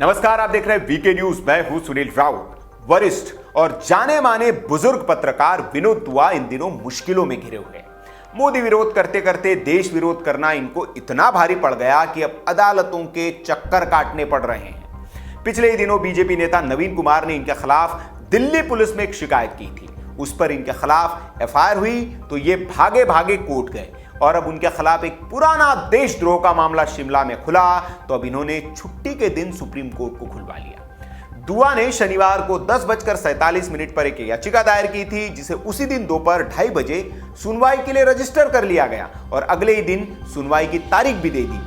नमस्कार, आप देख रहे हैं वीके न्यूज। मैं हूं सुनील राउत। वरिष्ठ और जाने माने बुजुर्ग पत्रकार विनोद दुआ इन दिनों मुश्किलों में घिरे हुए हैं। मोदी विरोध करते करते देश विरोध करना इनको इतना भारी पड़ गया कि अब अदालतों के चक्कर काटने पड़ रहे हैं। पिछले ही दिनों बीजेपी नेता नवीन कुमार ने इनके खिलाफ दिल्ली पुलिस में एक शिकायत की थी। उस पर इनके खिलाफ एफआईआर हुई तो ये भागे भागे कोर्ट गए और अब उनके खिलाफ एक पुराना देशद्रोह का मामला शिमला में खुला तो अब इन्होंने छुट्टी के दिन सुप्रीम कोर्ट को खुलवा लिया। दुआ ने शनिवार को 10:47 पर एक याचिका दायर की थी, जिसे उसी दिन दोपहर 2:30 बजे सुनवाई के लिए रजिस्टर कर लिया गया और अगले ही दिन सुनवाई की तारीख भी दे दी।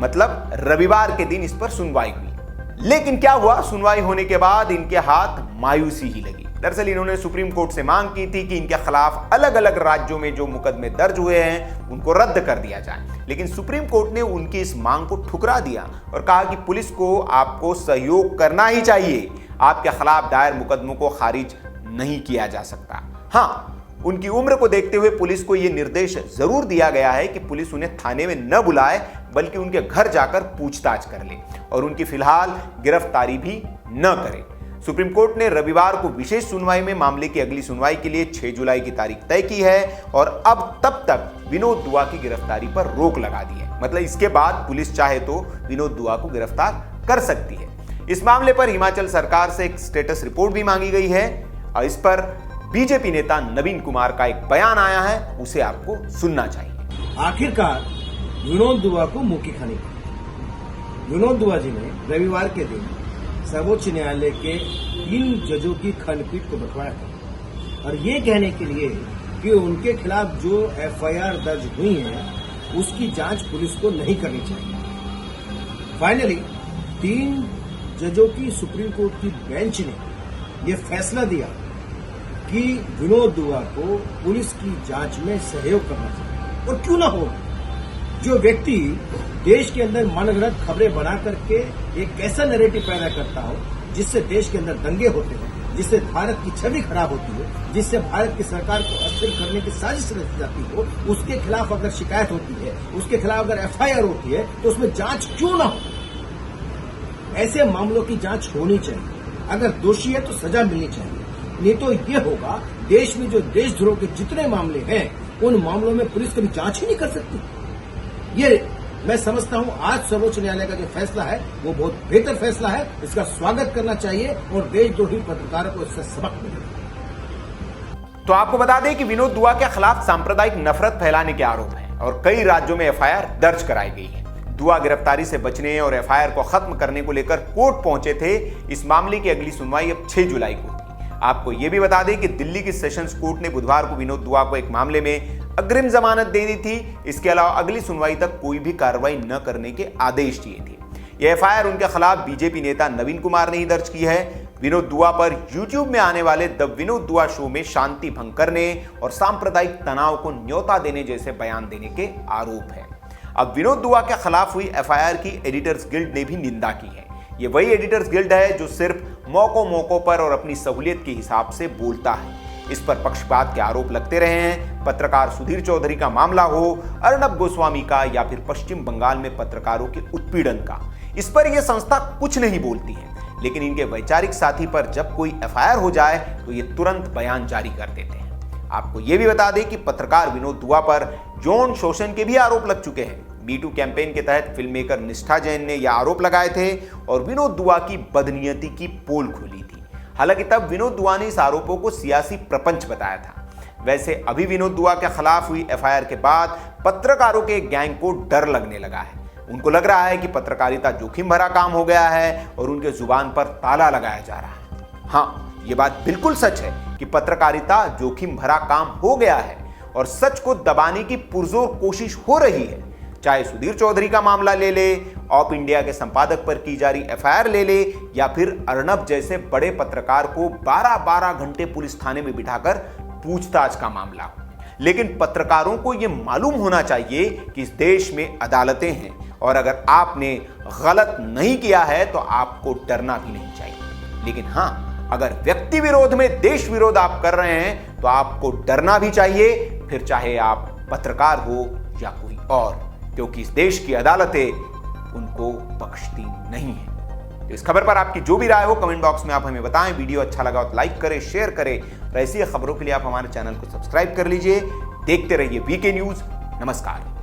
मतलब रविवार के दिन इस पर सुनवाई हुई। लेकिन क्या हुआ, सुनवाई होने के बाद इनके हाथ मायूसी ही लगी। दरअसल इन्होंने सुप्रीम कोर्ट से मांग की थी कि इनके खिलाफ अलग अलग राज्यों में जो मुकदमे दर्ज हुए हैं उनको रद्द कर दिया जाए, लेकिन सुप्रीम कोर्ट ने उनकी इस मांग को ठुकरा दिया और कहा कि पुलिस को आपको सहयोग करना ही चाहिए, आपके खिलाफ दायर मुकदमों को खारिज नहीं किया जा सकता। हाँ, उनकी उम्र को देखते हुए पुलिस को यह निर्देश जरूर दिया गया है कि पुलिस उन्हें थाने में न बुलाए बल्कि उनके घर जाकर पूछताछ कर ले और उनकी फिलहाल गिरफ्तारी भी न करे। सुप्रीम कोर्ट ने रविवार को विशेष सुनवाई में मामले की अगली सुनवाई के लिए 6 जुलाई की तारीख तय की है और अब तब तक विनोद दुआ की गिरफ्तारी पर रोक लगा दी है। मतलब इसके बाद पुलिस चाहे तो विनोद दुआ को गिरफ्तार कर सकती है। इस मामले पर हिमाचल सरकार से एक स्टेटस रिपोर्ट भी मांगी गई है और इस पर बीजेपी नेता नवीन कुमार का एक बयान आया है, उसे आपको सुनना चाहिए। आखिरकार विनोद दुआ को मुक्ति खानी पड़ी। विनोद दुआ जी ने रविवार के दिन सर्वोच्च न्यायालय के 3 जजों की खंडपीठ को बिठवाया था और ये कहने के लिए कि उनके खिलाफ जो एफआईआर दर्ज हुई है उसकी जांच पुलिस को नहीं करनी चाहिए। फाइनली 3 जजों की सुप्रीम कोर्ट की बेंच ने ये फैसला दिया कि विनोद दुआ को पुलिस की जांच में सहयोग करना चाहिए। और क्यों ना हो, जो व्यक्ति देश के अंदर मनगढ़ंत खबरें बना करके एक ऐसा नैरेटिव पैदा करता हो जिससे देश के अंदर दंगे होते हैं, जिससे भारत की छवि खराब होती है, जिससे भारत की सरकार को अस्थिर करने की साजिश रची जाती हो, उसके खिलाफ अगर शिकायत होती है, उसके खिलाफ अगर एफआईआर होती है तो उसमें जांच क्यों ना हो। ऐसे मामलों की जांच होनी चाहिए। अगर दोषी है तो सजा मिलनी चाहिए, नहीं तो ये होगा देश में जो देशद्रोह के जितने मामले हैं उन मामलों में पुलिस कभी जांच ही नहीं कर सकती। ये मैं समझता हूं आज सर्वोच्च न्यायालय का जो फैसला है वो बहुत बेहतर फैसला है, इसका स्वागत करना चाहिए और देशद्रोही पत्रकारों को इससे सबक मिलेगा। तो आपको बता दें कि विनोद दुआ के खिलाफ सांप्रदायिक नफरत फैलाने के आरोप हैं और कई राज्यों में एफआईआर दर्ज कराई गई है। दुआ गिरफ्तारी से बचने और एफआईआर को खत्म करने को लेकर कोर्ट पहुंचे थे। इस मामले की अगली सुनवाई अब 6 जुलाई को होगी। आपको यह भी बता दें कि दिल्ली की सेशंस कोर्ट ने बुधवार को विनोद दुआ को एक मामले में अग्रिम जमानत दे दी थी। इसके अलावा अगली सुनवाई तक कोई भी कार्रवाई न करने के आदेश दिए थे। यह एफआईआर उनके खिलाफ बीजेपी नेता नवीन कुमार ने ही दर्ज की है। विनोद दुआ पर यूट्यूब में आने वाले द विनोद दुआ शो में शांति भंग करने और सांप्रदायिक तनाव को न्योता देने जैसे बयान देने के आरोप है। अब विनोद दुआ के खिलाफ हुई एफआईआर की एडिटर्स गिल्ड ने भी निंदा की है। ये वही एडिटर्स गिल्ड है जो सिर्फ मौकों पर और अपनी सहूलियत के हिसाब से बोलता है। इस पर पक्षपात के आरोप लगते रहे हैं। पत्रकार सुधीर चौधरी का मामला हो, अर्नब गोस्वामी का या फिर पश्चिम बंगाल में पत्रकारों के उत्पीड़न का, इस पर यह संस्था कुछ नहीं बोलती है। लेकिन इनके वैचारिक साथी पर जब कोई एफआईआर हो जाए तो ये तुरंत बयान जारी कर देते हैं। आपको यह भी बता दें कि पत्रकार विनोद दुआ पर यौन शोषण के भी आरोप लग चुके हैं। मीटू कैंपेन के तहत फिल्म मेकर निष्ठा जैन ने यह आरोप लगाए थे और विनोद दुआ की बदनीयती की पोल खोली थी। हालांकि तब विनोद दुआ ने इस आरोपों को सियासी प्रपंच बताया था। वैसे अभी विनोद दुआ के खिलाफ हुई एफआईआर के बाद पत्रकारों के गैंग को डर लगने लगा है। उनको लग रहा है कि पत्रकारिता जोखिम भरा काम हो गया है और उनके जुबान पर ताला लगाया जा रहा है। हाँ, ये बात बिल्कुल सच है कि पत्रकारिता जोखिम भरा काम हो गया है और सच को दबाने की पुरजोर कोशिश हो रही है। चाहे सुधीर चौधरी का मामला ले ले, ऑप इंडिया के संपादक पर की जा रही एफआईआर ले ले या फिर अर्नब जैसे बड़े पत्रकार को 12-12 घंटे पुलिस थाने में बिठाकर पूछताछ का मामला। लेकिन पत्रकारों को यह मालूम होना चाहिए कि इस देश में अदालतें हैं और अगर आपने गलत नहीं किया है तो आपको डरना भी नहीं चाहिए। लेकिन हाँ, अगर व्यक्ति विरोध में देश विरोध आप कर रहे हैं तो आपको डरना भी चाहिए, फिर चाहे आप पत्रकार हो या कोई और, क्योंकि इस देश की अदालतें उनको बख्शती नहीं है। तो इस खबर पर आपकी जो भी राय हो कमेंट बॉक्स में आप हमें बताएं। वीडियो अच्छा लगा तो लाइक करें, शेयर करें और ऐसी खबरों के लिए आप हमारे चैनल को सब्सक्राइब कर लीजिए। देखते रहिए वीके न्यूज। नमस्कार।